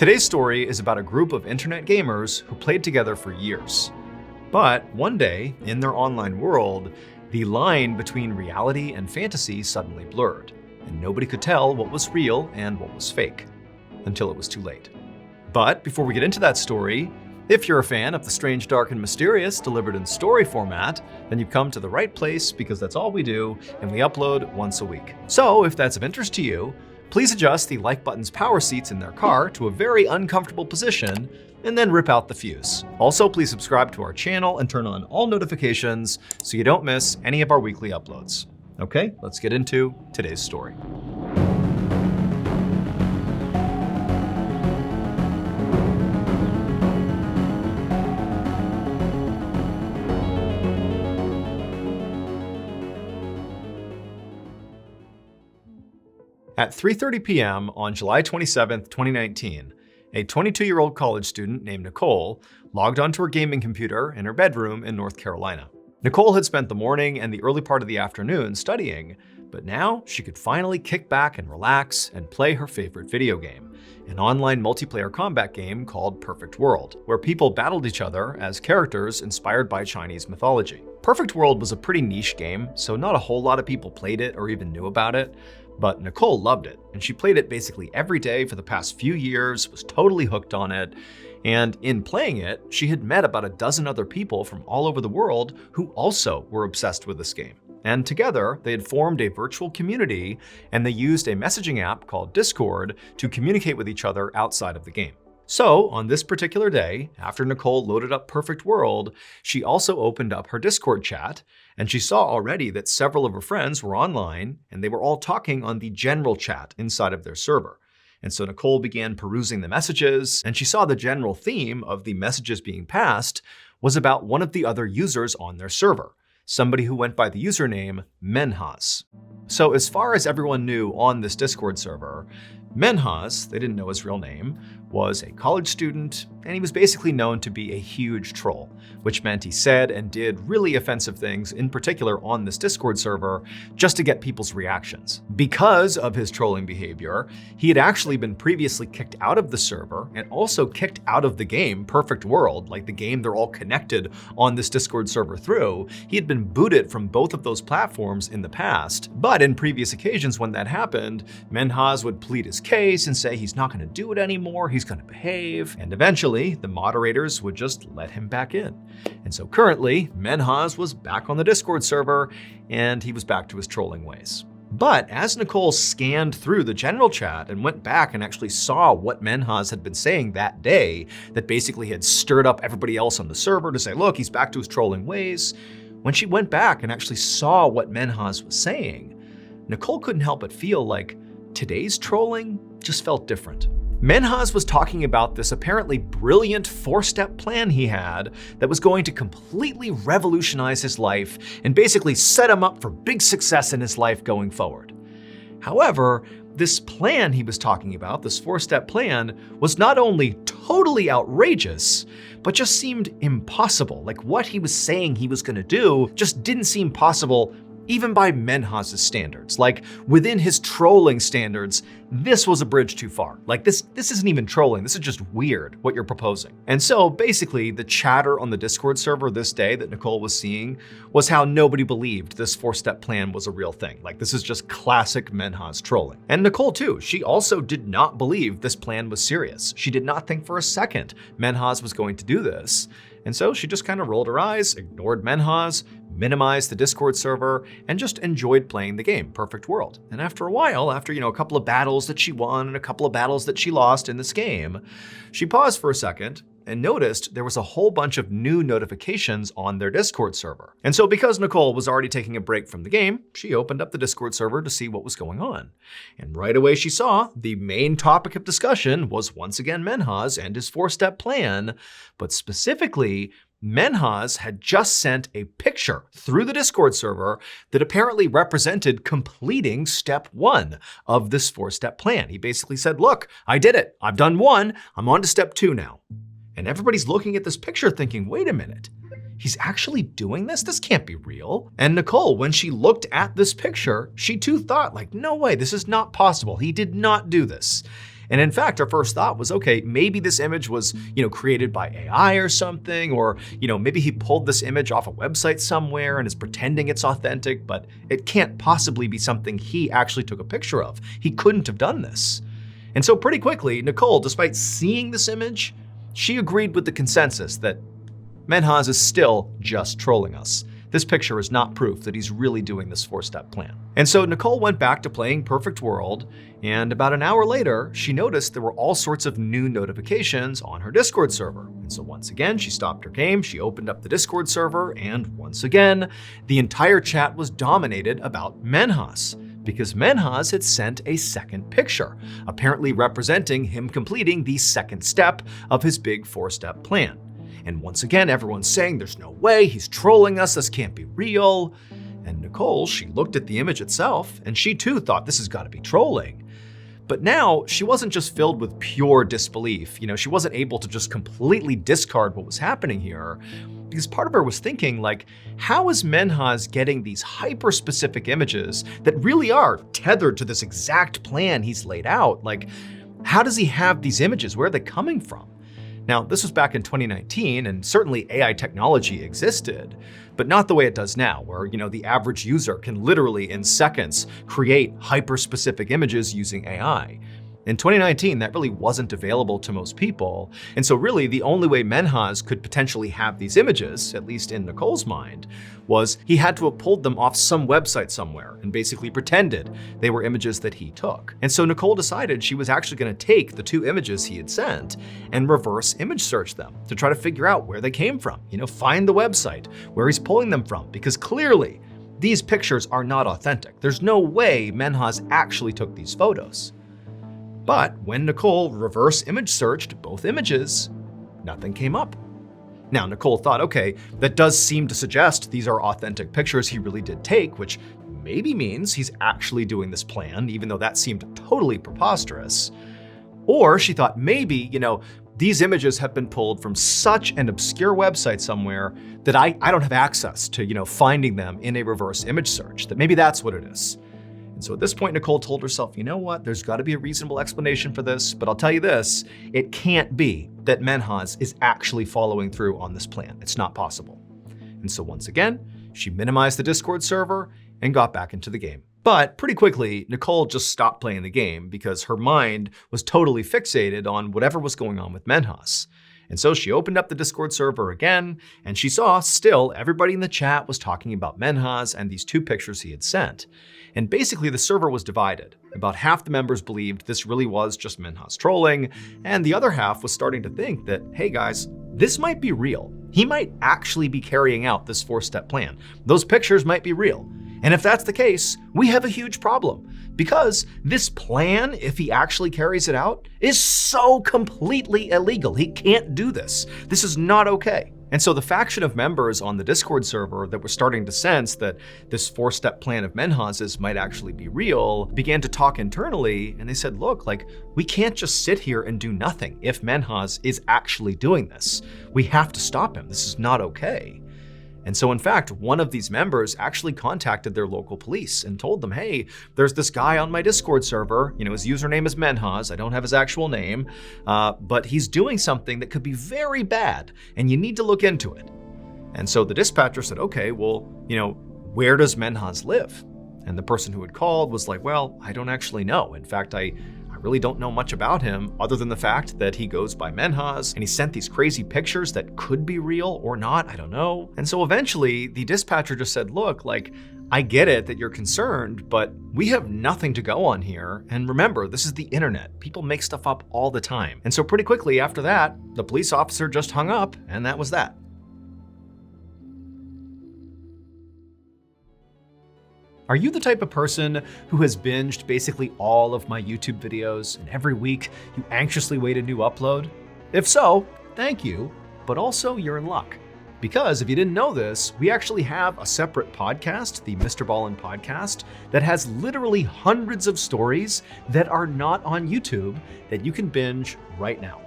Today's story is about a group of internet gamers who played together for years. But one day, in their online world, the line between reality and fantasy suddenly blurred, and nobody could tell what was real and what was fake, until it was too late. But before we get into that story, if you're a fan of the strange, dark, and mysterious delivered in story format, then you've come to the right place because that's all we do, and we upload once a week. So if that's of interest to you, please adjust the like button's power seats in their car to a very uncomfortable position, and then rip out the fuse. Also, please subscribe to our channel and turn on all notifications so you don't miss any of our weekly uploads. Okay, let's get into today's story. At 3:30 p.m. on July 27, 2019, a 22-year-old college student named Nicole logged onto her gaming computer in her bedroom in North Carolina. Nicole had spent the morning and the early part of the afternoon studying, but now she could finally kick back and relax and play her favorite video game, an online multiplayer combat game called Perfect World, where people battled each other as characters inspired by Chinese mythology. Perfect World was a pretty niche game, so not a whole lot of people played it or even knew about it. But Nicole loved it, and she played it basically every day for the past few years, was totally hooked on it, and in playing it, she had met about a dozen other people from all over the world who also were obsessed with this game. And together, they had formed a virtual community, and they used a messaging app called Discord to communicate with each other outside of the game. So, on this particular day, after Nicole loaded up Perfect World, she also opened up her Discord chat, and she saw already that several of her friends were online, and they were all talking on the general chat inside of their server. And so Nicole began perusing the messages, and she saw the general theme of the messages being passed was about one of the other users on their server, somebody who went by the username Menhaz. So as far as everyone knew on this Discord server, Menhaz, they didn't know his real name, was a college student, and he was basically known to be a huge troll, which meant he said and did really offensive things, in particular on this Discord server, just to get people's reactions. Because of his trolling behavior, he had actually been previously kicked out of the server and also kicked out of the game Perfect World, like the game they're all connected on this Discord server through. He had been booted from both of those platforms in the past, but in previous occasions when that happened, Menhaz would plead his case and say he's not going to do it anymore, he's going to behave, and eventually the moderators would just let him back in. And so currently, Menhaz was back on the Discord server, and he was back to his trolling ways. But as Nicole scanned through the general chat and went back and actually saw what Menhaz had been saying that day, that basically had stirred up everybody else on the server to say, look, he's back to his trolling ways, when she went back and actually saw what Menhaz was saying, Nicole couldn't help but feel like today's trolling just felt different. Menhaz was talking about this apparently brilliant 4-step plan he had that was going to completely revolutionize his life and basically set him up for big success in his life going forward. However, this plan he was talking about, this 4-step plan, was not only totally outrageous, but just seemed impossible. Like what he was saying he was going to do just didn't seem possible even by Menhaz's standards. Like within his trolling standards, this was a bridge too far. Like this isn't even trolling, this is just weird what you're proposing. And so basically the chatter on the Discord server this day that Nicole was seeing was how nobody believed this 4-step plan was a real thing. Like this is just classic Menhaz trolling. And Nicole too, she also did not believe this plan was serious. She did not think for a second Menhaz was going to do this. And so she just kind of rolled her eyes, ignored Menhaz, minimized the Discord server, and just enjoyed playing the game, Perfect World. And after a while, after a couple of battles that she won and a couple of battles that she lost in this game, she paused for a second and noticed there was a whole bunch of new notifications on their Discord server. And so because Nicole was already taking a break from the game, she opened up the Discord server to see what was going on. And right away she saw the main topic of discussion was once again Menhaz and his 4-step plan, but specifically, Menhaz had just sent a picture through the Discord server that apparently represented completing step 1 of this 4-step plan. He basically said, look, I did it. I've done 1. I'm on to step 2 now. And everybody's looking at this picture thinking, wait a minute, he's actually doing this? This can't be real. And Nicole, when she looked at this picture, she too thought like, no way, this is not possible. He did not do this. And in fact, our first thought was, okay, maybe this image was, created by AI or something, or, maybe he pulled this image off a website somewhere and is pretending it's authentic, but it can't possibly be something he actually took a picture of. He couldn't have done this. And so pretty quickly, Nicole, despite seeing this image, she agreed with the consensus that Menhaz is still just trolling us. This picture is not proof that he's really doing this 4-step plan. And so Nicole went back to playing Perfect World, and about an hour later, she noticed there were all sorts of new notifications on her Discord server. And so once again, she stopped her game, she opened up the Discord server, and once again, the entire chat was dominated about Menhaz, because Menhaz had sent a second picture, apparently representing him completing the second step of his big 4-step plan. And once again, everyone's saying there's no way, he's trolling us, this can't be real. And Nicole, she looked at the image itself, and she too thought this has got to be trolling. But now, she wasn't just filled with pure disbelief. She wasn't able to just completely discard what was happening here, because part of her was thinking, like, how is Menhaz getting these hyper-specific images that really are tethered to this exact plan he's laid out? Like, how does he have these images? Where are they coming from? Now, this was back in 2019, and certainly AI technology existed, but not the way it does now, where, the average user can literally in seconds create hyper-specific images using AI. In 2019, that really wasn't available to most people, and so really the only way Menhaz could potentially have these images, at least in Nicole's mind, was he had to have pulled them off some website somewhere and basically pretended they were images that he took. And so Nicole decided she was actually going to take the 2 images he had sent and reverse image search them to try to figure out where they came from, find the website, where he's pulling them from, because clearly these pictures are not authentic. There's no way Menhaz actually took these photos. But when Nicole reverse image searched both images, nothing came up. Now, Nicole thought, okay, that does seem to suggest these are authentic pictures he really did take, which maybe means he's actually doing this plan, even though that seemed totally preposterous. Or she thought maybe, these images have been pulled from such an obscure website somewhere that I don't have access to, finding them in a reverse image search, that maybe that's what it is. And so at this point, Nicole told herself, you know what, there's got to be a reasonable explanation for this, but I'll tell you this, it can't be that Menhaz is actually following through on this plan. It's not possible. And so once again, she minimized the Discord server and got back into the game. But pretty quickly, Nicole just stopped playing the game because her mind was totally fixated on whatever was going on with Menhaz. And so she opened up the Discord server again, and she saw still everybody in the chat was talking about Menhaz and these 2 pictures he had sent. And basically the server was divided. About half the members believed this really was just Menhaz trolling, and the other half was starting to think that, hey guys, this might be real. He might actually be carrying out this 4-step plan. Those pictures might be real. And if that's the case, we have a huge problem. Because this plan, if he actually carries it out, is so completely illegal. He can't do this. This is not okay. And so the faction of members on the Discord server that were starting to sense that this 4-step plan of Menhaz's might actually be real began to talk internally, and they said, look, we can't just sit here and do nothing if Menhaz is actually doing this. We have to stop him. This is not okay. And so in fact, one of these members actually contacted their local police and told them, hey, there's this guy on my Discord server, his username is Menhaz, I don't have his actual name, but he's doing something that could be very bad, and you need to look into it. And so the dispatcher said, okay, well, where does Menhaz live? And the person who had called was like, well, I don't actually know. In fact, I really don't know much about him other than the fact that he goes by Menhaz and he sent these crazy pictures that could be real or not, I don't know. And so eventually the dispatcher just said, look, I get it that you're concerned, but we have nothing to go on here. And remember, this is the internet. People make stuff up all the time. And so pretty quickly after that, the police officer just hung up, and that was that. Are you the type of person who has binged basically all of my YouTube videos and every week you anxiously wait a new upload? If so, thank you, but also you're in luck. Because if you didn't know this, we actually have a separate podcast, the Mr. Ballin Podcast, that has literally hundreds of stories that are not on YouTube that you can binge right now.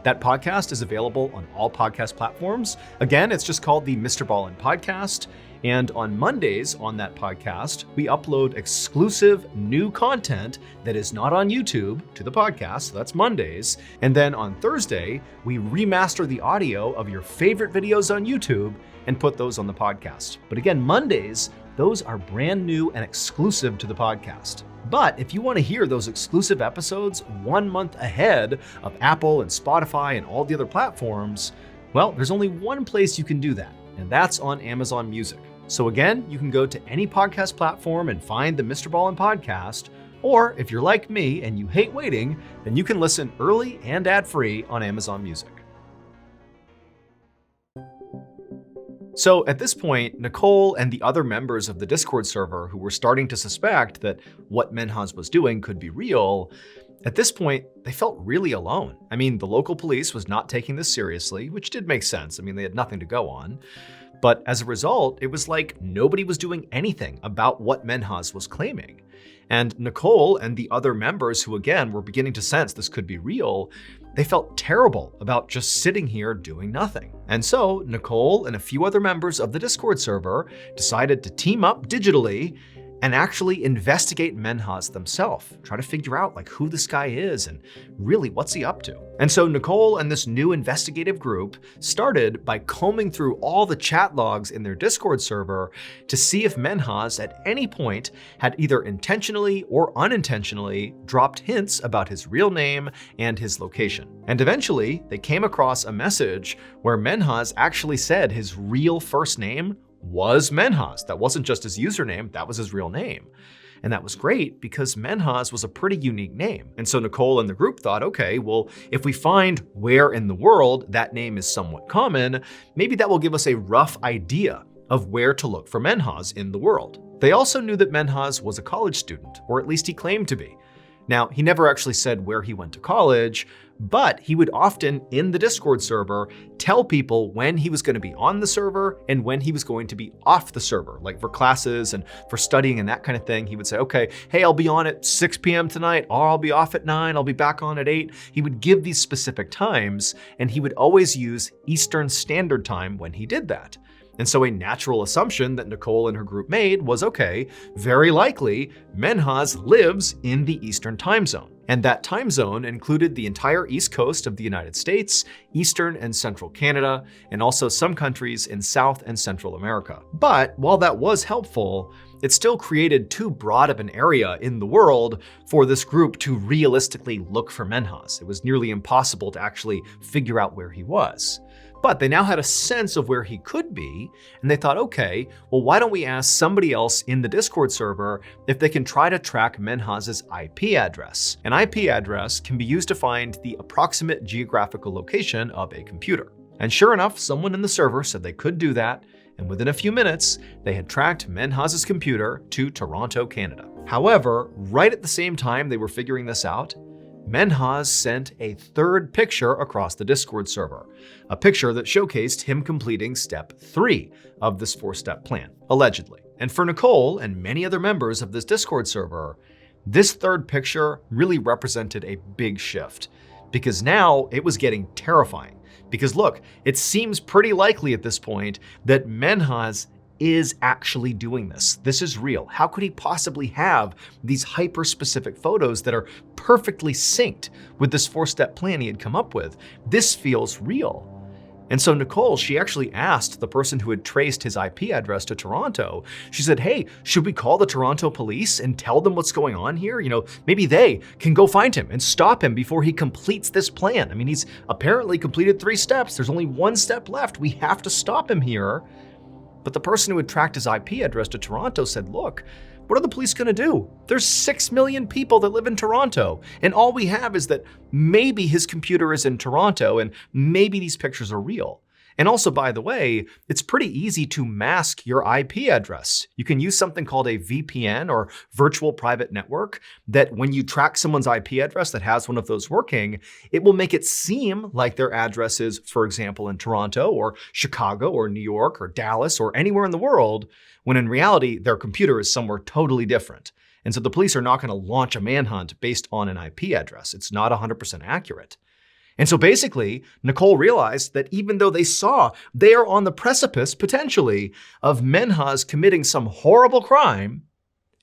That podcast is available on all podcast platforms. Again, it's just called the Mr. Ballin Podcast. And on Mondays on that podcast, we upload exclusive new content that is not on YouTube to the podcast. So that's Mondays. And then on Thursday, we remaster the audio of your favorite videos on YouTube and put those on the podcast. But again, Mondays, those are brand new and exclusive to the podcast. But if you want to hear those exclusive episodes 1 month ahead of Apple and Spotify and all the other platforms, well, there's only one place you can do that, and that's on Amazon Music. So again, you can go to any podcast platform and find the Mr. Ballin Podcast, or if you're like me and you hate waiting, then you can listen early and ad-free on Amazon Music. So at this point, Nicole and the other members of the Discord server who were starting to suspect that what Menhaz was doing could be real, at this point, they felt really alone. I mean, the local police was not taking this seriously, which did make sense. I mean, they had nothing to go on. But as a result, it was like nobody was doing anything about what Menhaz was claiming. And Nicole and the other members who, again, were beginning to sense this could be real, they felt terrible about just sitting here doing nothing. And so Nicole and a few other members of the Discord server decided to team up digitally and actually investigate Menhaz themselves, try to figure out like who this guy is and really what's he up to. And so Nicole and this new investigative group started by combing through all the chat logs in their Discord server to see if Menhaz at any point had either intentionally or unintentionally dropped hints about his real name and his location. And eventually they came across a message where Menhaz actually said his real first name was Menhaz. That wasn't just his username, that was his real name. And that was great because Menhaz was a pretty unique name. And so Nicole and the group thought, okay, well, if we find where in the world that name is somewhat common, maybe that will give us a rough idea of where to look for Menhaz in the world. They also knew that Menhaz was a college student, or at least he claimed to be. Now, he never actually said where he went to college, but he would often, in the Discord server, tell people when he was going to be on the server and when he was going to be off the server, like for classes and for studying and that kind of thing. He would say, okay, hey, I'll be on at 6 p.m. tonight, or I'll be off at 9, I'll be back on at 8. He would give these specific times, and he would always use Eastern Standard Time when he did that. And so a natural assumption that Nicole and her group made was, okay, very likely Menhaz lives in the Eastern time zone. And that time zone included the entire East Coast of the United States, Eastern and Central Canada, and also some countries in South and Central America. But while that was helpful, it still created too broad of an area in the world for this group to realistically look for Menhaz. It was nearly impossible to actually figure out where he was. But they now had a sense of where he could be, and they thought, okay, well, why don't we ask somebody else in the Discord server if they can try to track Menhaz's IP address? An IP address can be used to find the approximate geographical location of a computer. And sure enough, someone in the server said they could do that, and within a few minutes, they had tracked Menhaz's computer to Toronto, Canada. However, right at the same time they were figuring this out, Menhaz sent a third picture across the Discord server, a picture that showcased him completing step 3 of this 4-step plan, allegedly. And for Nicole and many other members of this Discord server, this third picture really represented a big shift, because now it was getting terrifying. Because look, it seems pretty likely at this point that Menhaz is actually doing this. This is real. How could he possibly have these hyper-specific photos that are perfectly synced with this 4-step plan he had come up with? This feels real. And so Nicole, she actually asked the person who had traced his IP address to Toronto, she said, hey, should we call the Toronto police and tell them what's going on here? You know, maybe they can go find him and stop him before he completes this plan. I mean, he's apparently completed 3 steps. There's only 1 step left. We have to stop him here. But the person who had tracked his IP address to Toronto said, look, what are the police gonna do? There's 6 million people that live in Toronto, and all we have is that maybe his computer is in Toronto and maybe these pictures are real. And also, by the way, it's pretty easy to mask your IP address. You can use something called a VPN or virtual private network that when you track someone's IP address that has one of those working, it will make it seem like their address is, for example, in Toronto or Chicago or New York or Dallas or anywhere in the world, when in reality, their computer is somewhere totally different. And so the police are not going to launch a manhunt based on an IP address. It's not 100% accurate. And so basically, Nicole realized that even though they saw they are on the precipice, potentially, of Menhaz committing some horrible crime,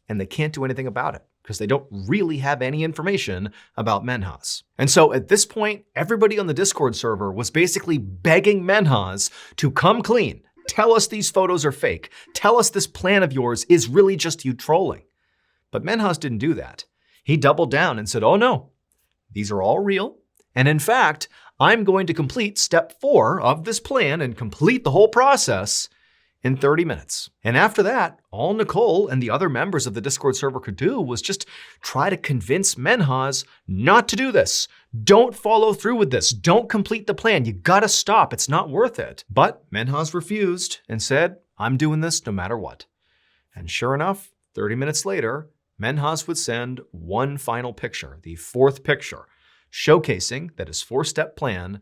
and they can't do anything about it because they don't really have any information about Menhaz. And so at this point, everybody on the Discord server was basically begging Menhaz to come clean. Tell us these photos are fake. Tell us this plan of yours is really just you trolling. But Menhaz didn't do that. He doubled down and said, oh no, these are all real. And in fact, I'm going to complete step 4 of this plan and complete the whole process in 30 minutes. And after that, all Nicole and the other members of the Discord server could do was just try to convince Menhaz not to do this. Don't follow through with this. Don't complete the plan. You gotta stop. It's not worth it. But Menhaz refused and said, I'm doing this no matter what. And sure enough, 30 minutes later, Menhaz would send one final picture, the 4th picture, showcasing that his 4-step plan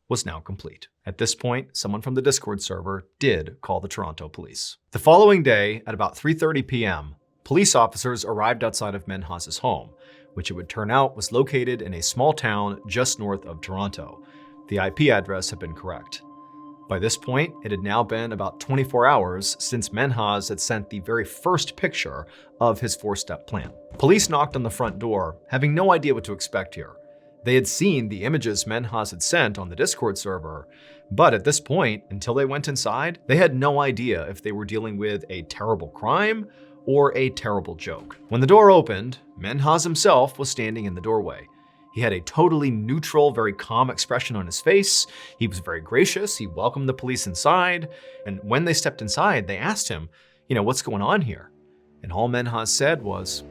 was now complete. At this point, someone from the Discord server did call the Toronto police. The following day, at about 3:30 p.m., police officers arrived outside of Menhaz's home, which it would turn out was located in a small town just north of Toronto. The IP address had been correct. By this point, it had now been about 24 hours since Menhaz had sent the very first picture of his 4-step plan. Police knocked on the front door, having no idea what to expect here. They had seen the images Menhaz had sent on the Discord server, but at this point, until they went inside, they had no idea if they were dealing with a terrible crime or a terrible joke. When the door opened, Menhaz himself was standing in the doorway. He had a totally neutral, very calm expression on his face. He was very gracious. He welcomed the police inside. And when they stepped inside, they asked him, what's going on here? And all Menhaz said was,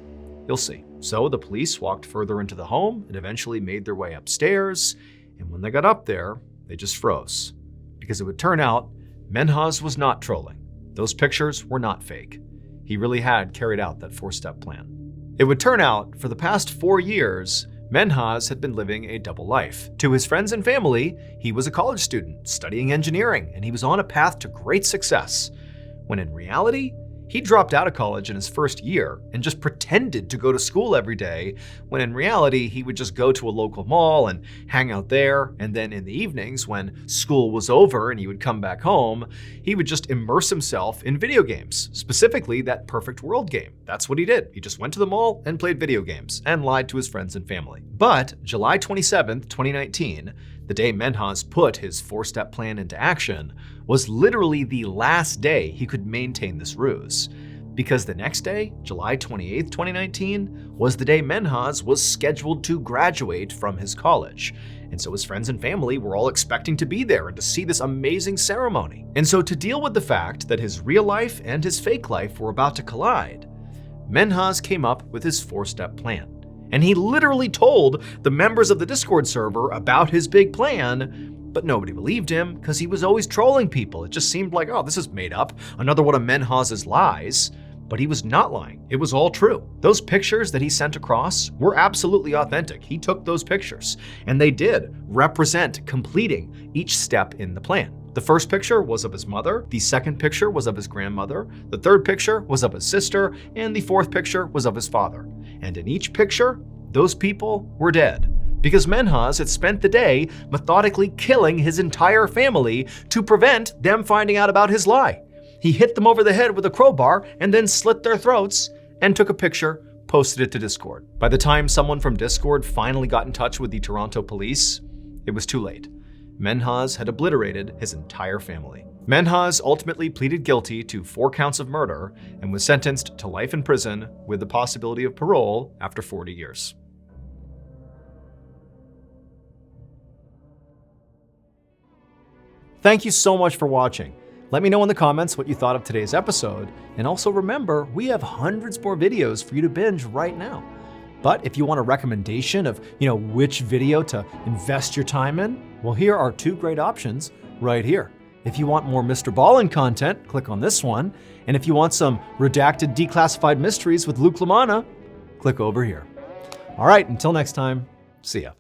you'll see. So the police walked further into the home and eventually made their way upstairs. And when they got up there, they just froze. Because it would turn out, Menhaz was not trolling. Those pictures were not fake. He really had carried out that 4-step plan. It would turn out, for the past 4 years, Menhaz had been living a double life. To his friends and family, he was a college student studying engineering, and he was on a path to great success. When in reality, he dropped out of college in his first year and just pretended to go to school every day, when in reality, he would just go to a local mall and hang out there. And then in the evenings, when school was over and he would come back home, he would just immerse himself in video games, specifically that Perfect World game. That's what he did. He just went to the mall and played video games and lied to his friends and family. But July 27th, 2019, the day Menhaz put his 4-step plan into action, was literally the last day he could maintain this ruse. Because the next day, July 28th, 2019, was the day Menhaz was scheduled to graduate from his college. And so his friends and family were all expecting to be there and to see this amazing ceremony. And so to deal with the fact that his real life and his fake life were about to collide, Menhaz came up with his 4-step plan. And he literally told the members of the Discord server about his big plan, but nobody believed him because he was always trolling people. It just seemed like, oh, this is made up, another one of Menhaz's lies. But he was not lying. It was all true. Those pictures that he sent across were absolutely authentic. He took those pictures, and they did represent completing each step in the plan. The first picture was of his mother, the second picture was of his grandmother, the third picture was of his sister, and the 4th picture was of his father. And in each picture, those people were dead, because Menhaz had spent the day methodically killing his entire family to prevent them finding out about his lie. He hit them over the head with a crowbar and then slit their throats and took a picture, posted it to Discord. By the time someone from Discord finally got in touch with the Toronto police, it was too late. Menhaz had obliterated his entire family. Menhaz ultimately pleaded guilty to 4 counts of murder and was sentenced to life in prison with the possibility of parole after 40 years. Thank you so much for watching. Let me know in the comments what you thought of today's episode, and also remember, we have hundreds more videos for you to binge right now. But if you want a recommendation of, which video to invest your time in, well, here are 2 great options right here. If you want more Mr. Ballin content, click on this one. And if you want some redacted declassified mysteries with Luke LaManna, click over here. All right, until next time, see ya.